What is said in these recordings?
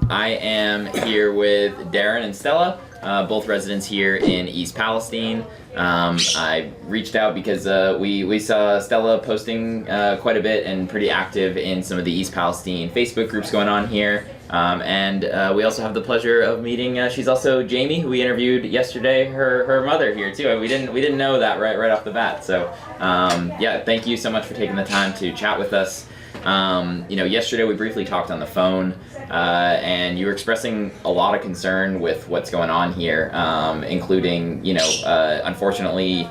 I am here with Darren and Stella, both residents here in East Palestine. I reached out because we saw Stella posting quite a bit and pretty active in some of the East Palestine Facebook groups going on here. And we also have the pleasure of meeting. She's also Jamie, who we interviewed yesterday. Her mother here too. We didn't know that right off the bat. So yeah, thank you so much for taking the time to chat with us. Yesterday we briefly talked on the phone, and you were expressing a lot of concern with what's going on here, including, unfortunately,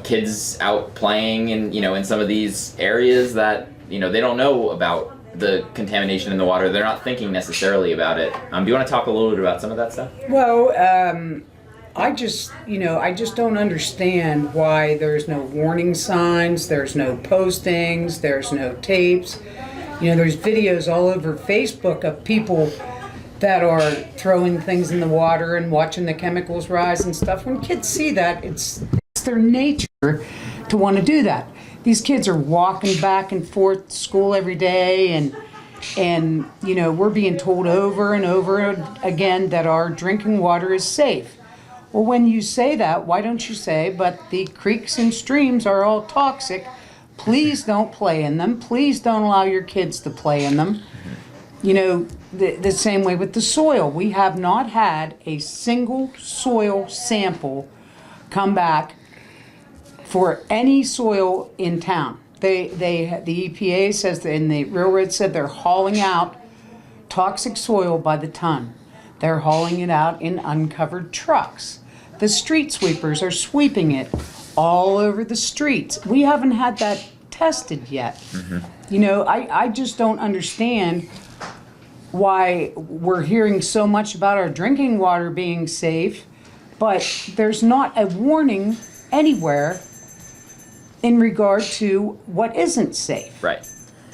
kids out playing in some of these areas that, they don't know about the contamination in the water. They're not thinking necessarily about it. Do you want to talk a little bit about some of that stuff? Well, I just don't understand why there's no warning signs, there's no postings, there's no tapes. There's videos all over Facebook of people that are throwing things in the water and watching the chemicals rise and stuff. When kids see that, it's their nature to want to do that. These kids are walking back and forth to school every day, and we're being told over and over again that our drinking water is safe. Well, when you say that, why don't you say, but the creeks and streams are all toxic. Please don't play in them. Please don't allow your kids to play in them. The same way with the soil. We have not had a single soil sample come back for any soil in town. The EPA says, and the railroad said they're hauling out toxic soil by the ton. They're hauling it out in uncovered trucks. The street sweepers are sweeping it all over the streets. We haven't had that tested yet. I just don't understand why we're hearing so much about our drinking water being safe, but there's not a warning anywhere in regard to what isn't safe. Right.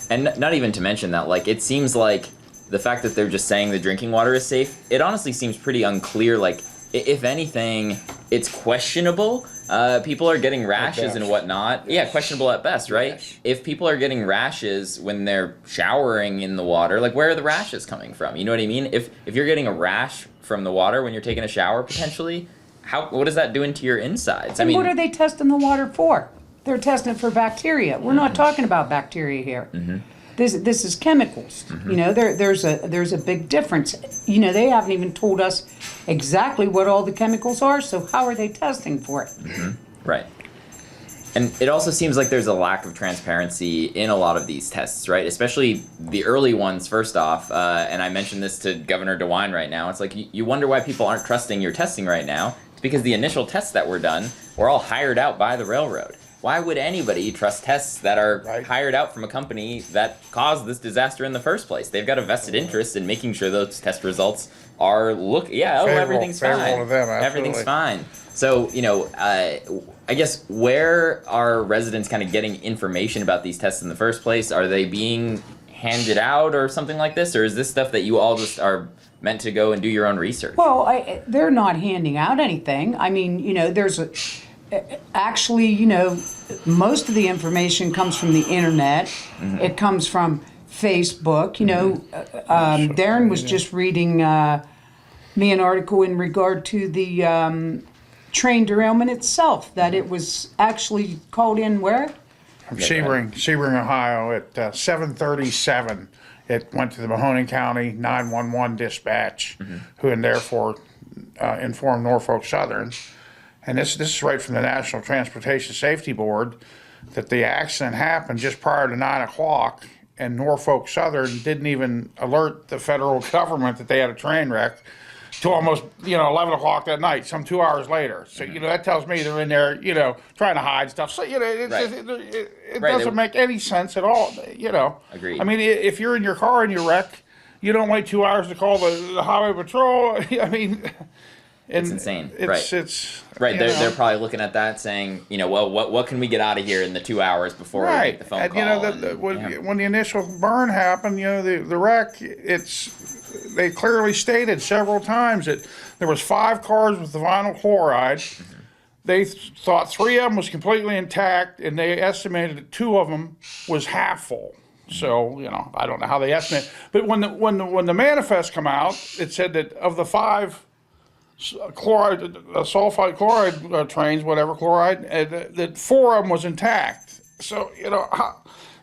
And not even to mention that, it seems like the fact that they're just saying the drinking water is safe, it honestly seems pretty unclear. If anything, it's questionable. People are getting rashes and whatnot. Yeah, questionable at best, right? Yes. If people are getting rashes when they're showering in the water, where are the rashes coming from? You know what I mean? If you're getting a rash from the water when you're taking a shower, potentially, what is that doing to your insides? And what are they testing the water for? They're testing it for bacteria. We're not talking about bacteria here. This is chemicals. There's a big difference. They haven't even told us exactly what all the chemicals are, so how are they testing for it? Right. And it also seems like there's a lack of transparency in a lot of these tests, right? Especially the early ones, first off. And I mentioned this to Governor DeWine right now. It's you wonder why people aren't trusting your testing right now. It's because the initial tests that were done were all hired out by the railroad. Why would anybody trust tests that are hired out from a company that caused this disaster in the first place? They've got a vested interest in making sure those test results are everything's fine. To them, everything's fine. So, I guess where are residents kind of getting information about these tests in the first place? Are they being handed out or something like this? Or is this stuff that you all just are meant to go and do your own research? Well, they're not handing out anything. I mean, actually, most of the information comes from the internet. It comes from Facebook. Darren was just reading me an article in regard to the train derailment itself, that it was actually called in where? From Sebring, Ohio at 7:37. It went to the Mahoning County 911 dispatch, who and therefore informed Norfolk Southern. And this is right from the National Transportation Safety Board, that the accident happened just prior to 9 o'clock, and Norfolk Southern didn't even alert the federal government that they had a train wreck till almost 11 o'clock that night, some 2 hours later. So that tells me they're in there trying to hide stuff. So it doesn't make any sense at all. Agreed. I mean, if you're in your car and you wreck, you don't wait 2 hours to call the highway patrol. I mean. It's insane. It's right. They're probably looking at that, saying, what can we get out of here in the 2 hours before we make the phone call? When the initial burn happened, the wreck, they clearly stated several times that there was 5 cars with the vinyl chloride. They thought 3 of them was completely intact, and they estimated that 2 of them was half full. So, I don't know how they estimate. But when the manifest come out, it said that of the 5 sulfide chloride trains, whatever chloride, that 4 of them was intact. So,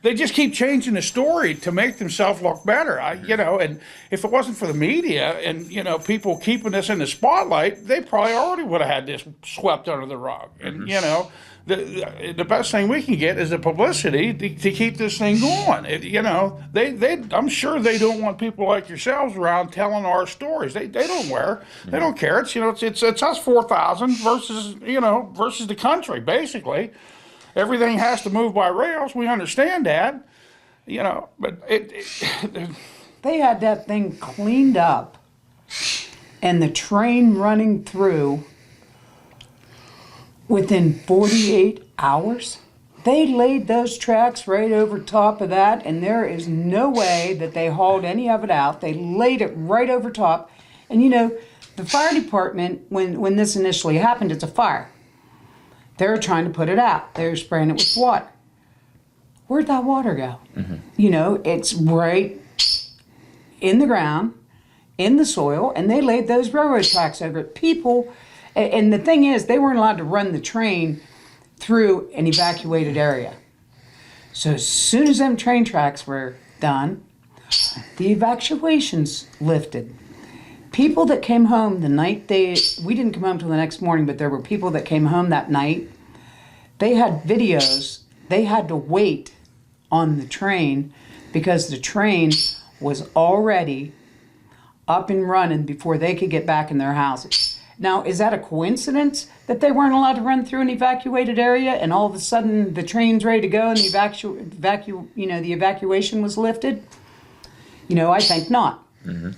they just keep changing the story to make themselves look better. And if it wasn't for the media and, people keeping this in the spotlight, they probably already would have had this swept under the rug. And, the best thing we can get is the publicity to keep this thing going. I'm sure they don't want people like yourselves around telling our stories. They don't care. They don't care. It's us 4,000 versus the country, basically. Everything has to move by rails. We understand that, but They had that thing cleaned up and the train running through within 48 hours. They laid those tracks right over top of that, and there is no way that they hauled any of it out. They laid it right over top. And the fire department, when this initially happened, it's a fire. They're trying to put it out. They're spraying it with water. Where'd that water go? It's right in the ground, in the soil, and they laid those railroad tracks over it. People, and the thing is, they weren't allowed to run the train through an evacuated area. So as soon as them train tracks were done, the evacuations lifted. People that came home the night we didn't come home till the next morning, but there were people that came home that night. They had videos. They had to wait on the train because the train was already up and running before they could get back in their houses. Now, is that a coincidence that they weren't allowed to run through an evacuated area and all of a sudden the train's ready to go and the evacuation was lifted? I think not. Mm-hmm.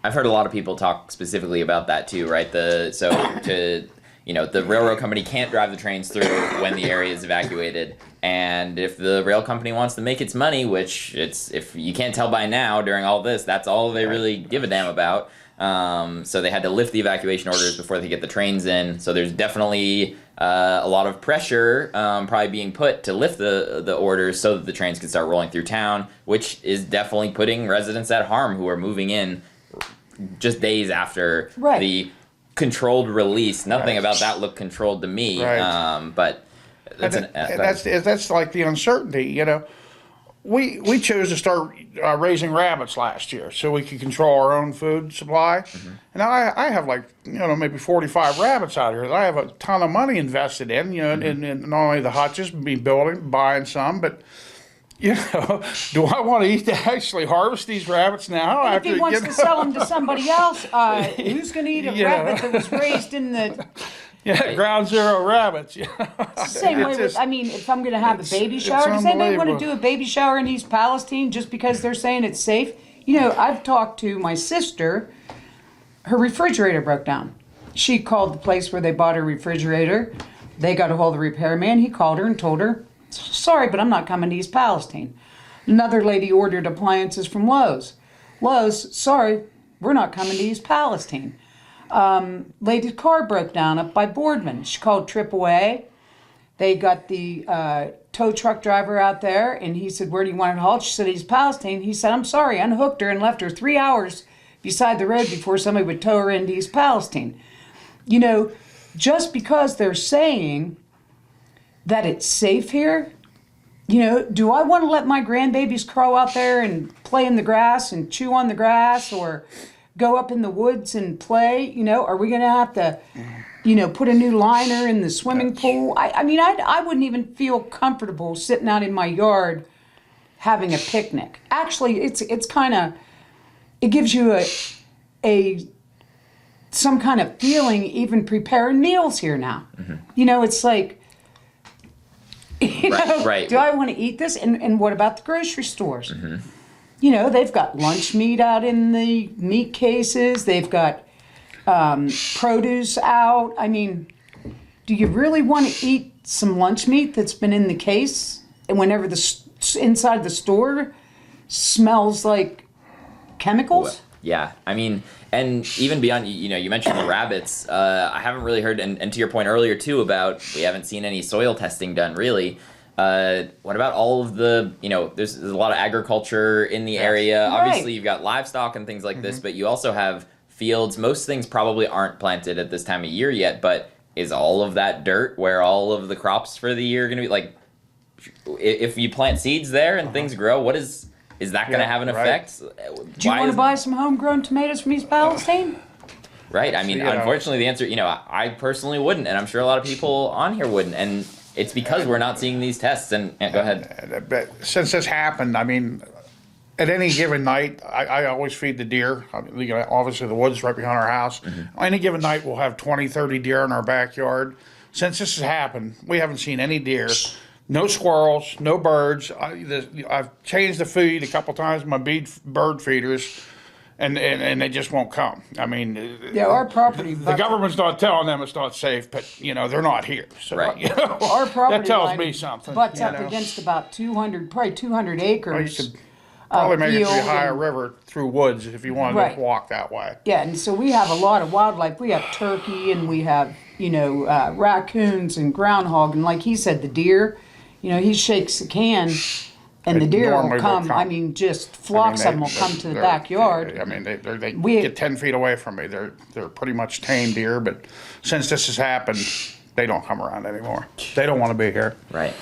I've heard a lot of people talk specifically about that too, right? The railroad company can't drive the trains through when the area is evacuated, and if the rail company wants to make its money, which if you can't tell by now during all this, that's all they really give a damn about. So they had to lift the evacuation orders before they get the trains in. So there's definitely a lot of pressure probably being put to lift the orders so that the trains can start rolling through town, which is definitely putting residents at harm who are moving in just days after the controlled release. Nothing about that looked controlled to me. Right. But that's like the uncertainty. We chose to start raising rabbits last year so we could control our own food supply. Mm-hmm. And I have maybe 45 rabbits out here that I have a ton of money invested in. In not only the hutches, buying some, but. Do I want to actually harvest these rabbits now? And if he wants to sell them to somebody else, who's going to eat a rabbit that was raised in the... ground zero rabbits. Same way with, if I'm going to have a baby shower, does anybody want to do a baby shower in East Palestine just because they're saying it's safe? I've talked to my sister. Her refrigerator broke down. She called the place where they bought her refrigerator. They got a hold of the repairman. He called her and told her, sorry, but I'm not coming to East Palestine. Another lady ordered appliances from Lowe's. Lowe's, sorry, we're not coming to East Palestine. Lady's car broke down up by Boardman. She called AAA. They got the tow truck driver out there, and he said, where do you want it hauled? She said, East Palestine. He said, I'm sorry, unhooked her and left her 3 hours beside the road before somebody would tow her into East Palestine. Just because they're saying that it's safe here, do I want to let my grandbabies crow out there and play in the grass and chew on the grass or go up in the woods and play? Are we going to have to, put a new liner in the swimming pool? I wouldn't even feel comfortable sitting out in my yard having a picnic. Actually, it's kind of, it gives you some kind of feeling even preparing meals here now. Mm-hmm. It's like, right. Do I want to eat this? And what about the grocery stores? Mm-hmm. They've got lunch meat out in the meat cases. They've got produce out. Do you really want to eat some lunch meat that's been in the case and whenever the inside the store smells like chemicals? Well, yeah. And even beyond, you mentioned the rabbits. I haven't really heard, and to your point earlier too about we haven't seen any soil testing done really. What about all of the, there's a lot of agriculture in the area. Right. Obviously, you've got livestock and things like this, but you also have fields. Most things probably aren't planted at this time of year yet, but is all of that dirt where all of the crops for the year are going to be? Like, if you plant seeds there and things grow, is that going to have an effect? Do you want to buy some homegrown tomatoes from East Palestine? Right. I mean, unfortunately, the answer, I personally wouldn't, and I'm sure a lot of people on here wouldn't, and it's because we're not seeing these tests. And go ahead. But since this happened, I mean, at any given night, I always feed the deer. Obviously, the woods right behind our house. Any given night, we'll have 20, 30 deer in our backyard. Since this has happened, we haven't seen any deer. No squirrels, no birds. I've changed the feed a couple times, my bird feeders, and they just won't come. I mean, our property. The government's not telling them it's not safe, but they're not here. So right. Our property that tells me something. Butts up against about 200 acres. Well, you could probably make it to the Ohio River through woods if you wanted to walk that way. Yeah, and so we have a lot of wildlife. We have turkey, and we have raccoons and groundhog, and like he said, the deer. He shakes the can, and the deer will come. I mean, just flocks of them will come to the backyard. I mean, they get 10 feet away from me. They're pretty much tame deer, but since this has happened, they don't come around anymore. They don't want to be here. Right.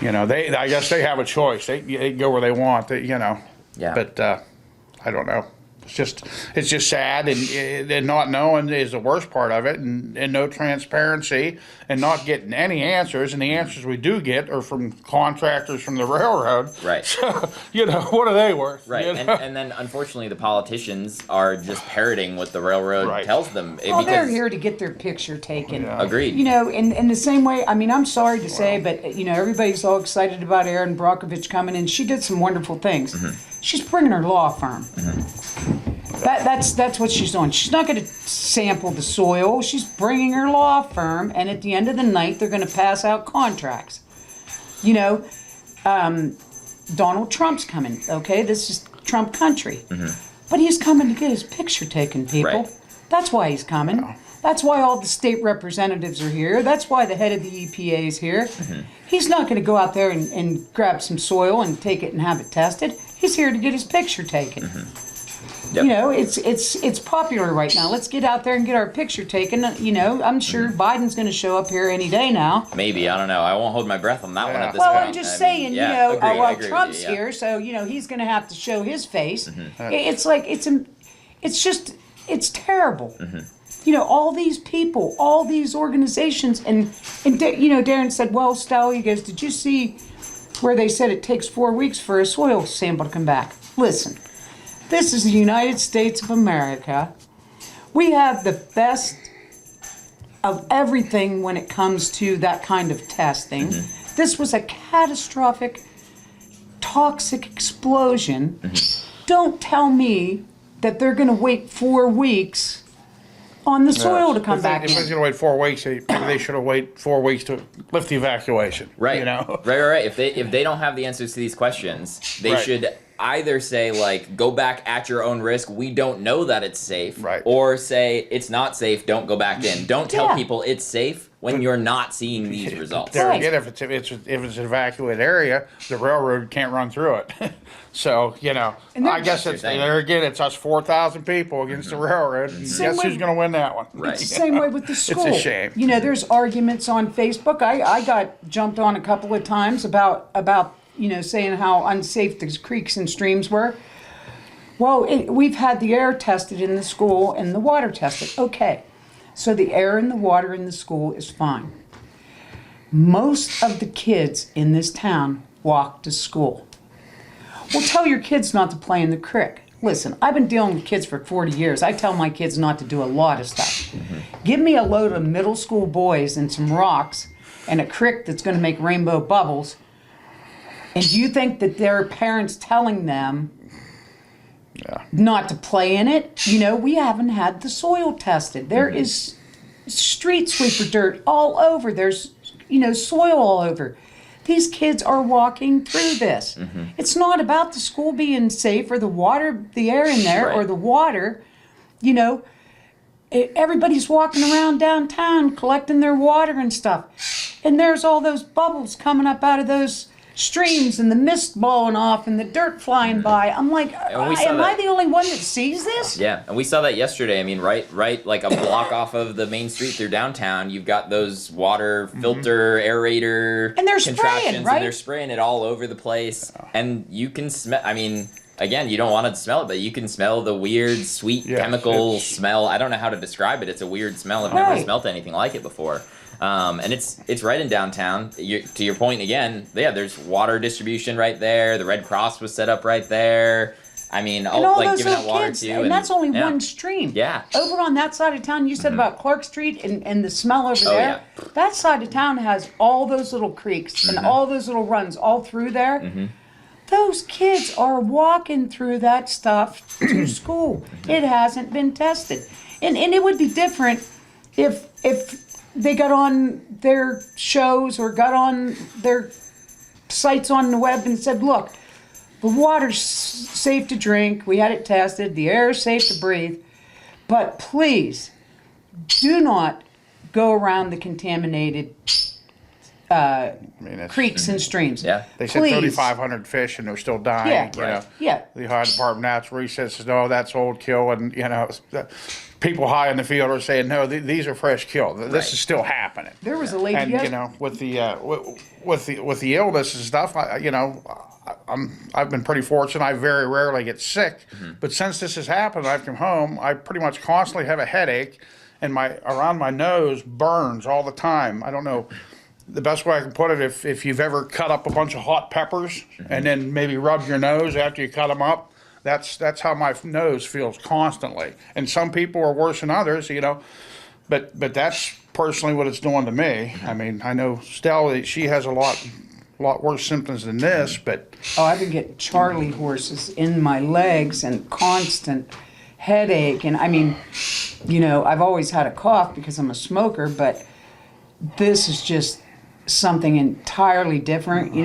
I guess they have a choice. They go where they want. Yeah. But I don't know. It's just sad, and not knowing is the worst part of it, and no transparency, and not getting any answers, and the answers we do get are from contractors from the railroad. Right. So, what are they worth? Right, and then unfortunately the politicians are just parroting what the railroad tells them. They're here to get their picture taken. Yeah. Agreed. In the same way, I mean, I'm sorry to say, but, everybody's all excited about Erin Brockovich coming in. She did some wonderful things. She's bringing her law firm. That's what she's doing. She's not going to sample the soil. She's bringing her law firm, and at the end of the night, they're going to pass out contracts. Donald Trump's coming. Okay, this is Trump country, but he's coming to get his picture taken. People, that's why he's coming. That's why all the state representatives are here. That's why the head of the EPA is here. He's not going to go out there and grab some soil and take it and have it tested. He's here to get his picture taken. Yep. It's popular right now. Let's get out there and get our picture taken. I'm sure Biden's going to show up here any day now. Maybe, I don't know. I won't hold my breath on that one at this point. point. I'm just saying, while Trump's here, so he's going to have to show his face. It's like it's terrible. All these people, all these organizations, and Darren said, well, Stella, he goes, did you see where they said it takes 4 weeks for a soil sample to come back? Listen, this is the United States of America. We have the best of everything when it comes to that kind of testing. This was a catastrophic, toxic explosion. Don't tell me that they're going to wait 4 weeks on the soil to come back in. If it's going to wait 4 weeks, maybe they should have waited 4 weeks to lift the evacuation. Right. Right. If they don't have the answers to these questions, they should either say, like, go back at your own risk, we don't know that it's safe, or say it's not safe, don't go back in. Don't tell people it's safe when you're not seeing these results. There again, if it's an evacuated area, the railroad can't run through it. So, I guess there again, it's us 4,000 people against the railroad. Guess who's going to win that one? It's the same way with the school. It's a shame. There's arguments on Facebook. I got jumped on a couple of times about saying how unsafe the creeks and streams were. Well, we've had the air tested in the school and the water tested. Okay, so the air and the water in the school is fine. Most of the kids in this town walk to school. Well, tell your kids not to play in the creek. Listen, I've been dealing with kids for 40 years. I tell my kids not to do a lot of stuff. Give me a load of middle school boys and some rocks and a creek that's going to make rainbow bubbles. And do you think that their parents telling them not to play in it? We haven't had the soil tested. There is street sweeper dirt all over. There's, soil all over. These kids are walking through this. It's not about the school being safe or the water, the air in there or the water. Everybody's walking around downtown collecting their water and stuff. and there's all those bubbles coming up out of those streams and the mist blowing off and the dirt flying by. I'm like, am I the only one that sees this? Yeah, and we saw that yesterday. I mean, right, like a block off of the main street through downtown, you've got those water filter aerator And they're contraptions, spraying, right? and they're spraying it all over the place. And you can smell. I mean, again, you don't want to smell it, but you can smell the weird, sweet chemical smell. I don't know how to describe it. It's a weird smell. I've never smelled anything like it before. And it's right in downtown. To your point again, there's water distribution right there. The Red Cross was set up right there. I mean, all like those giving out little water kids, too. and that's only one stream. Yeah. Over on that side of town, you said about Clark Street and the smell over there. Yeah. That side of town has all those little creeks and all those little runs all through there. Those kids are walking through that stuff to school. It hasn't been tested. And it would be different if they got on their shows or got on their sites on the web and said, look, the water's safe to drink, we had it tested, the air is safe to breathe, but please do not go around the contaminated creeks and streams. Yeah. They said 3,500 fish and they're still dying. Yeah. The Ohio Department of Natural Resources says, no, that's old kill. And, people high in the field are saying, no, these are fresh kill. This is still happening. There was a lady And, with the illness and stuff, I've been pretty fortunate. I very rarely get sick. But since this has happened, I've come home, I pretty much constantly have a headache and around my nose burns all the time. I don't know. The best way I can put it, if you've ever cut up a bunch of hot peppers and then maybe rub your nose after you cut them up, that's how my nose feels constantly. And some people are worse than others, but that's personally what it's doing to me. I mean, I know Stella, she has a lot worse symptoms than this, but I've been getting Charlie horses in my legs and constant headache. And I mean, I've always had a cough because I'm a smoker, but this is just something entirely different.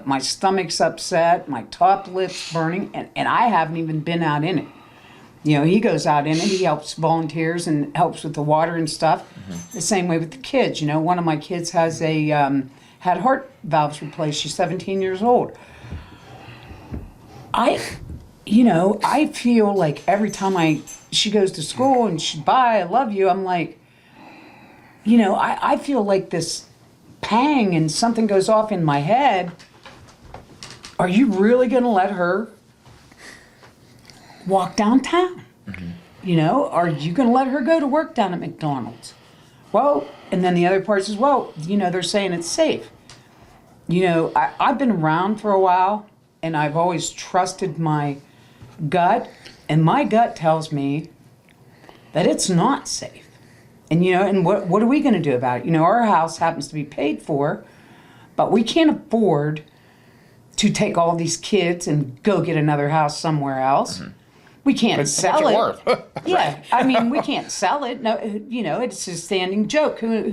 My stomach's upset, my top lip's burning, and I haven't even been out in it. He goes out in it, he helps volunteers and helps with the water and stuff. The same way with the kids. One of my kids has had heart valves replaced. She's 17 years old. I feel like every time she goes to school and she's bye, I love you, I'm like, I feel like this pang and something goes off in my head. Are you really going to let her walk downtown? Are you going to let her go to work down at McDonald's? Well, and then the other part is, they're saying it's safe. I've been around for a while, and I've always trusted my gut, and my gut tells me that it's not safe. And what are we going to do about it? Our house happens to be paid for, but we can't afford to take all these kids and go get another house somewhere else. We can't sell it. What's it worth? Yeah, I mean, we can't sell it. No, it's a standing joke. Who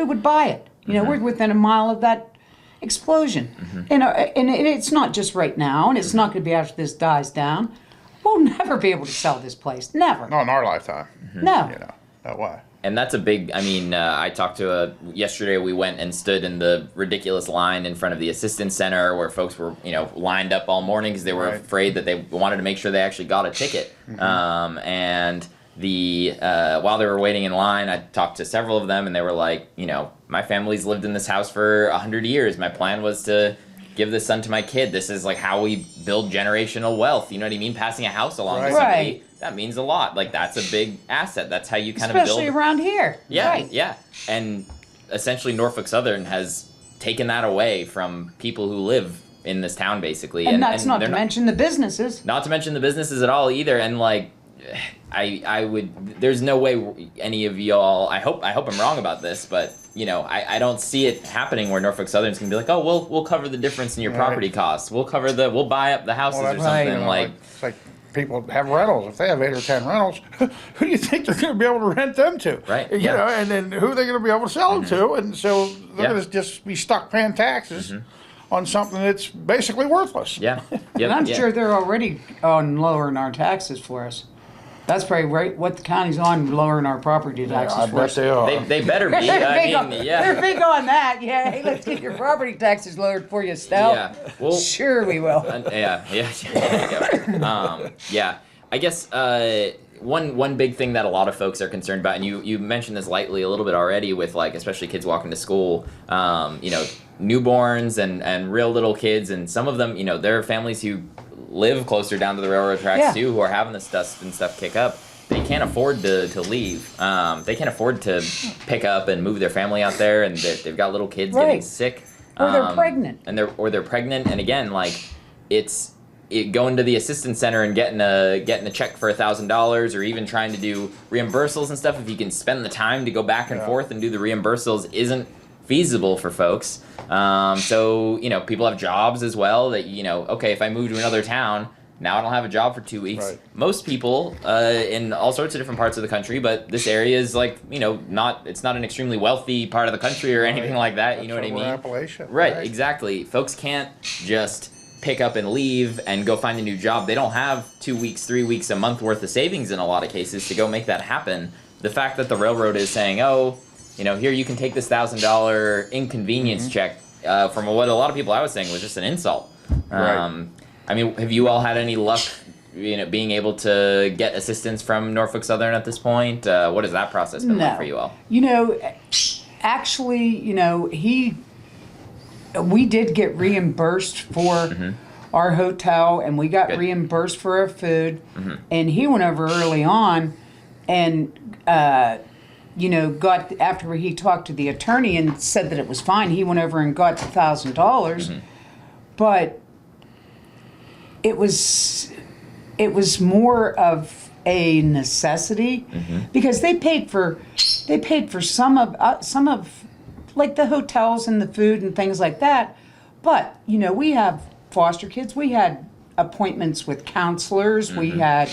would buy it? We're within a mile of that explosion, and it's not just right now, and it's not going to be after this dies down. We'll never be able to sell this place. Never. not in our lifetime. No. That way. And that's a big, I talked to yesterday we went and stood in the ridiculous line in front of the assistance center where folks were, lined up all morning because they were afraid that they wanted to make sure they actually got a ticket. And while they were waiting in line, I talked to several of them and they were like, my family's lived in this house for 100 years. My plan was to give this son to my kid. This is like how we build generational wealth. You know what I mean? Passing a house along to somebody. That means a lot. Like, that's a big asset. That's how you kind of build. Especially around here. Yeah, right. yeah. And essentially Norfolk Southern has taken that away from people who live in this town, basically. And that's not to mention the businesses. Not to mention the businesses at all either. And, I would, there's no way any of y'all, I hope I'm wrong about this, but, I don't see it happening where Norfolk Southern's going to be like, oh, we'll cover the difference in your property costs. We'll buy up the houses or something. It's like people have rentals. If they have 8 or 10 rentals, who do you think they're going to be able to rent them to? Right. And then who are they going to be able to sell them to? And so they're going to just be stuck paying taxes on something that's basically worthless. Yeah. And I'm sure they're already lowering our taxes for us. That's probably right what the county's on, lowering our property taxes I for bet us. they are. They better be. They're I big on, mean, they're yeah. big on that. Yeah, hey, let's get your property taxes lowered for you, Stel. Yeah. Well, Sure we will. Yeah. I guess one big thing that a lot of folks are concerned about, and you mentioned this lightly a little bit already with like especially kids walking to school, newborns and real little kids, and some of them, there are families who live closer down to the railroad tracks too, who are having this stuff kick up. They can't afford to leave. They can't afford to pick up and move their family out there, and they've got little kids getting sick. Or they're pregnant. They're pregnant, and again, like going to the assistance center and getting a check for $1,000, or even trying to do reimbursals and stuff. If you can spend the time to go back and forth and do the reimbursals, isn't feasible for folks. So people have jobs as well. That okay, if I move to another town, now I don't have a job for 2 weeks. Right. Most people in all sorts of different parts of the country, but this area is like it's not an extremely wealthy part of the country or anything like that. You know what I mean? Appalachia. Right, exactly. Folks can't just pick up and leave and go find a new job. They don't have 2 weeks, 3 weeks, a month worth of savings in a lot of cases to go make that happen. The fact that the railroad is saying, here you can take this $1,000 inconvenience check from what a lot of people I was saying was just an insult. Right. I mean, have you all had any luck, being able to get assistance from Norfolk Southern at this point? What has that process been like for you all? Actually, we did get reimbursed for our hotel, and we got reimbursed for our food. And he went over early on and, got, after he talked to the attorney and said that it was fine, he went over and got the $1,000. But it was more of a necessity because they paid for some of like the hotels and the food and things like that. But we have foster kids. We had appointments with counselors. We had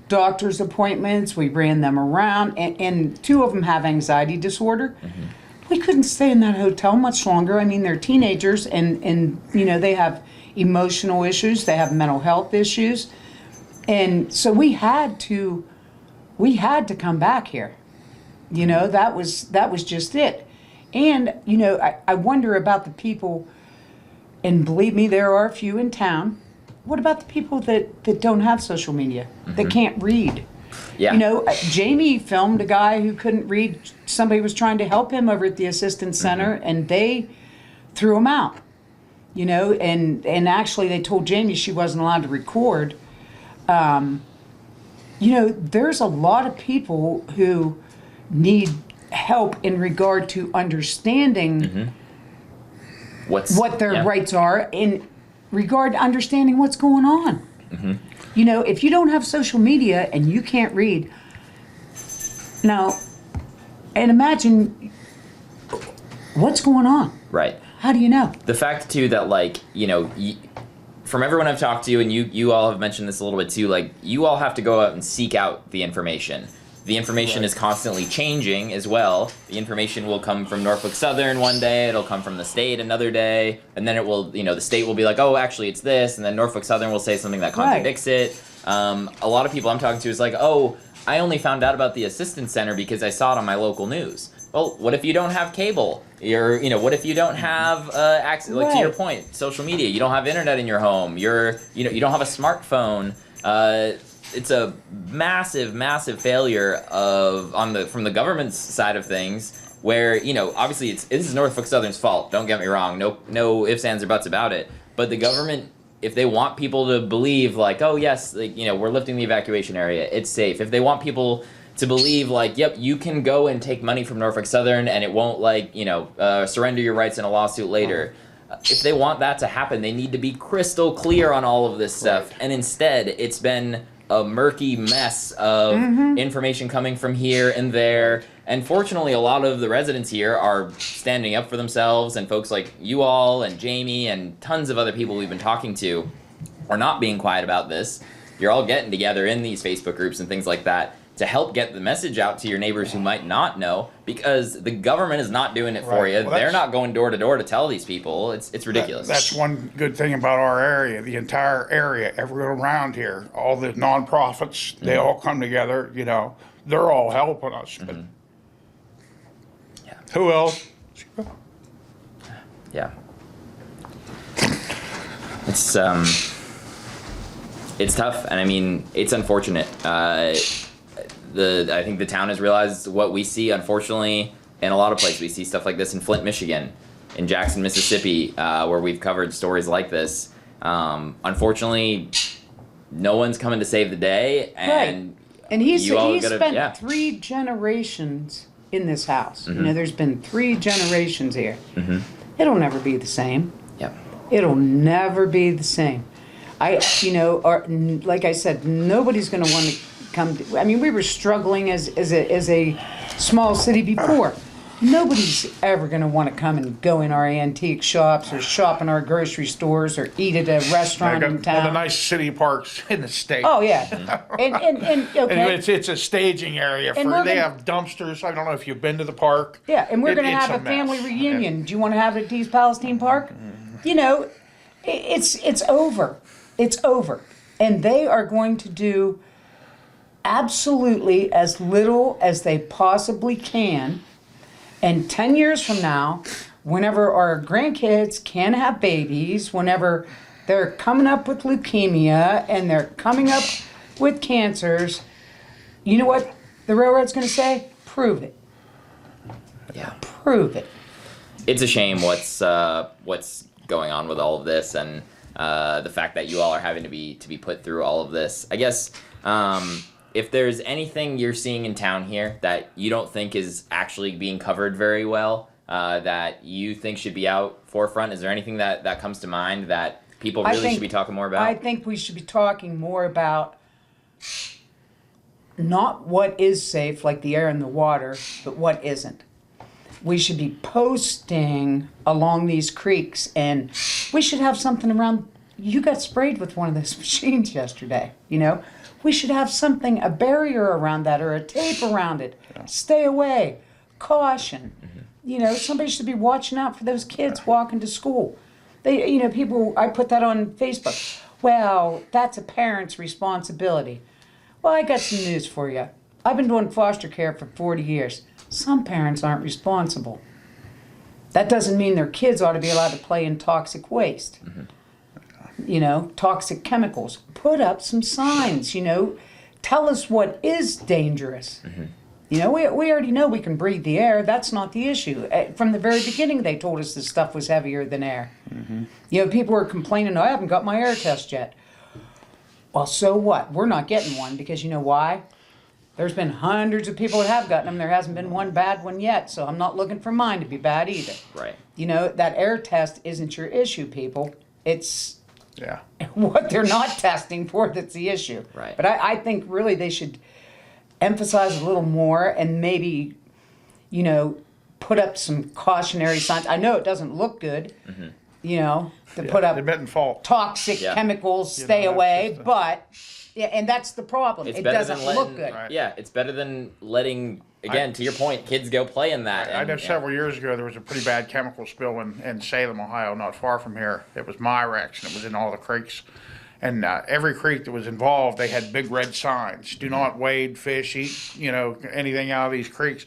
doctor's appointments. We ran them around, and two of them have anxiety disorder. We couldn't stay in that hotel much longer. I mean, they're teenagers, and they have emotional issues. They have mental health issues, and so we had to come back here. That was just it. And I wonder about the people, and believe me, there are a few in town. What about the people that don't have social media, that can't read? Yeah. Jamie filmed a guy who couldn't read. Somebody was trying to help him over at the assistance center, and they threw him out. And actually they told Jamie she wasn't allowed to record. There's a lot of people who need help in regard to understanding what their rights are, in regard to understanding what's going on. If you don't have social media and you can't read, now, and imagine what's going on. Right. How do you know? The fact too that from everyone I've talked to, and you all have mentioned this a little bit too, you all have to go out and seek out the information. The information is constantly changing as well. The information will come from Norfolk Southern one day, it'll come from the state another day, and then it will, the state will be like, oh, actually it's this, and then Norfolk Southern will say something that contradicts it. A lot of people I'm talking to is like, oh, I only found out about the assistance center because I saw it on my local news. Well, what if you don't have cable? What if you don't have access? Like to your point, social media. You don't have internet in your home. You don't have a smartphone. It's a massive, massive failure from the government's side of things. Where obviously this is Norfolk Southern's fault. Don't get me wrong. No ifs, ands, or buts about it. But the government, if they want people to believe oh yes, we're lifting the evacuation area, it's safe. If they want people to believe yep, you can go and take money from Norfolk Southern and it won't surrender your rights in a lawsuit later. If they want that to happen, they need to be crystal clear on all of this stuff. And instead, it's been a murky mess of information coming from here and there. And fortunately, a lot of the residents here are standing up for themselves, and folks like you all and Jamie and tons of other people we've been talking to are not being quiet about this. You're all getting together in these Facebook groups and things like that. help get the message out to your neighbors who might not know, because the government is not doing it for Right. you. Well, They're not going door to door to tell these people. It's ridiculous. That's one good thing about our area. The entire area, everyone around here, all the nonprofits, they all come together. You know, they're all helping us. But Yeah. who else? Yeah. It's tough, and I mean, it's unfortunate. I think the town has realized what we see, unfortunately, in a lot of places. We see stuff like this in Flint, Michigan, in Jackson, Mississippi, where we've covered stories like this. Unfortunately, no one's coming to save the day, and And he spent yeah. 3 generations in this house. Mm-hmm. You know, there's been 3 generations here. Mm-hmm. It'll never be the same. Yep. It'll never be the same. Like I said, nobody's going to want to come. I mean, we were struggling as a small city before. Nobody's ever going to want to come and go in our antique shops or shop in our grocery stores or eat at a restaurant in One of the town. nice city parks in the state. Oh yeah, and okay. And it's a staging area And we're for. They gonna- have dumpsters. I don't know if you've been to the park. Yeah, and we're going to It's have a mess. family reunion. Do you want to have it at East Palestine Park? You know, it's over. It's over. And they are going to do absolutely as little as they possibly can. And 10 years from now, whenever our grandkids can have babies, whenever they're coming up with leukemia and they're coming up with cancers, you know what the railroad's going to say? Prove it. Yeah. Prove it. It's a shame what's going on with all of this, and the fact that you all are having to be put through all of this. I guess if there's anything you're seeing in town here that you don't think is actually being covered very well, that you think should be out forefront, is there anything that comes to mind that people really should be talking more about? I think we should be talking more about not what is safe, like the air and the water, but what isn't. We should be posting along these creeks, and we should have something around. You got sprayed with one of those machines yesterday, you know? We should have something, a barrier around that or a tape around it. Stay away. Caution. You know, somebody should be watching out for those kids walking to school. They, you know, people, I put that on Facebook. Well, that's a parent's responsibility. Well, I got some news for you. I've been doing foster care for 40 years. Some parents aren't responsible. That doesn't mean their kids ought to be allowed to play in toxic waste. You know, toxic chemicals. Put up some signs, you know. Tell us what is dangerous. You know, we already know we can breathe the air. That's not the issue. From the very beginning, they told us this stuff was heavier than air. You know, people were complaining, I haven't got my air test yet. Well, so what? We're not getting one because you know why? There's been hundreds of people that have gotten them. There hasn't been one bad one yet, so I'm not looking for mine to be bad either. Right. You know, that air test isn't your issue, people. It's Yeah. what they're not testing for that's the issue. Right. But I think really they should emphasize a little more and maybe, you know, put up some cautionary signs. I know it doesn't look good, you know, to put up Admitting fault. toxic Yeah. chemicals, You know, stay that's away, just a- but, yeah, and that's the problem. It's It better doesn't than letting, look good. Right. Yeah, it's better than letting, again, to your point, kids go play in that. I and- know several years ago there was a pretty bad chemical spill in Salem, Ohio, not far from here. It was Myrex, and it was in all the creeks. And every creek that was involved, they had big red signs. Do not wade, fish, eat, you know, anything out of these creeks.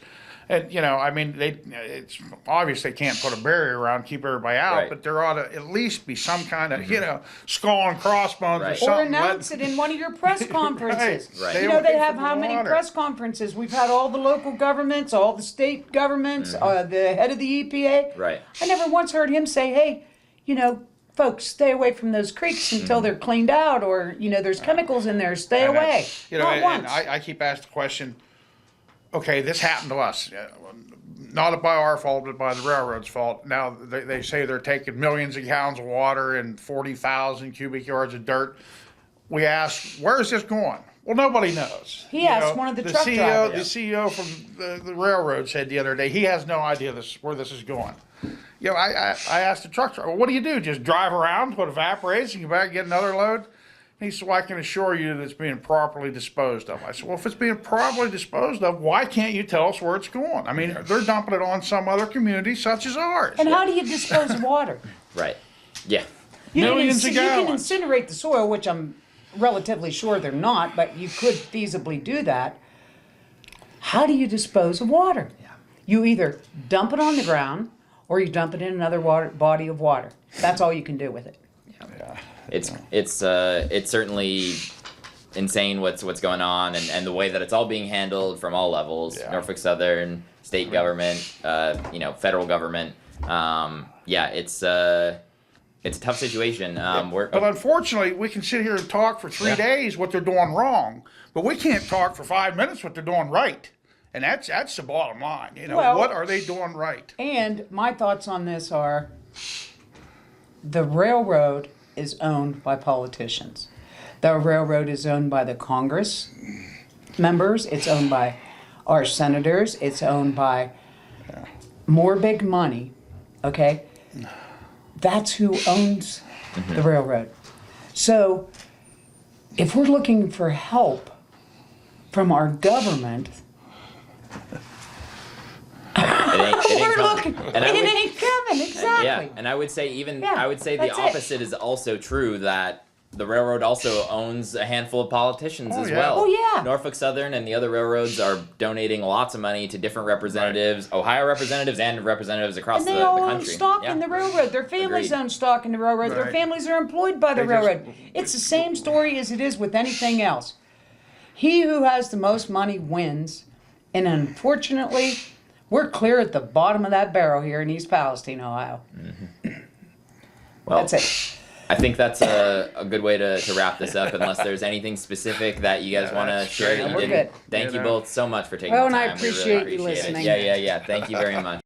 And, you know, I mean, it's obvious they can't put a barrier around, keep everybody out, Right. but there ought to at least be some kind of, you know, skull and crossbones or Right. something. Or announce it in one of your press conferences. Right. Stay You know, away they have from how the many water. press conferences? We've had all the local governments, all the state governments, the head of the EPA. Right. I never once heard him say, hey, you know, folks, stay away from those creeks until they're cleaned out, or, you know, there's chemicals in there, stay And away. you know, Not and once. I keep asking the question, okay, this happened to us. Not by our fault, but by the railroad's fault. Now, they say they're taking millions of gallons of water and 40,000 cubic yards of dirt. We ask, where is this going? Well, nobody knows. He You asked know, one of the truck CEO, drivers. The CEO from the railroad said the other day, he has no idea where this is going. You know, I asked the truck driver, well, what do? Just drive around, put evaporators, and you back and get another load? He said, well, I can assure you that it's being properly disposed of. I said, well, if it's being properly disposed of, why can't you tell us where it's going? I mean, they're dumping it on some other community such as ours. And how do you dispose of water? Right. Yeah. Millions of You can gallons. incinerate the soil, which I'm relatively sure they're not, but you could feasibly do that. How do you dispose of water? Yeah. You either dump it on the ground or you dump it in another body of water. That's all you can do with it. Yeah. It's certainly insane what's going on, and the way that it's all being handled from all levels. Yeah. Norfolk Southern, state government, federal government. It's a tough situation. But unfortunately, we can sit here and talk for 3 days what they're doing wrong, but we can't talk for 5 minutes what they're doing right. And that's the bottom line. Well, what are they doing right? And my thoughts on this are the railroad is owned by politicians. The railroad is owned by the Congress members. It's owned by our senators. It's owned by more big money. Okay? That's who owns the railroad. So if we're looking for help from our government, it ain't coming, exactly. Yeah, and I would say the that's it. opposite is also true, that the railroad also owns a handful of politicians as yeah. well. Oh, yeah. Norfolk Southern and the other railroads are donating lots of money to different representatives, Ohio representatives and representatives across And the they all own country. stock Yeah. in the railroad. Their families Agreed. own stock in the railroad. Their Right. families are employed by the They just- railroad. It's the same story as it is with anything else. He who has the most money wins. And unfortunately, we're clear at the bottom of that barrel here in East Palestine, Ohio. Well, That's it. I think that's a good way to wrap this up, unless there's anything specific that you guys want to that's share. great. that you We're didn't. good. Thank you both so much for taking Well, the and I time. We really appreciate you appreciate it. listening. Yeah. Thank you very much.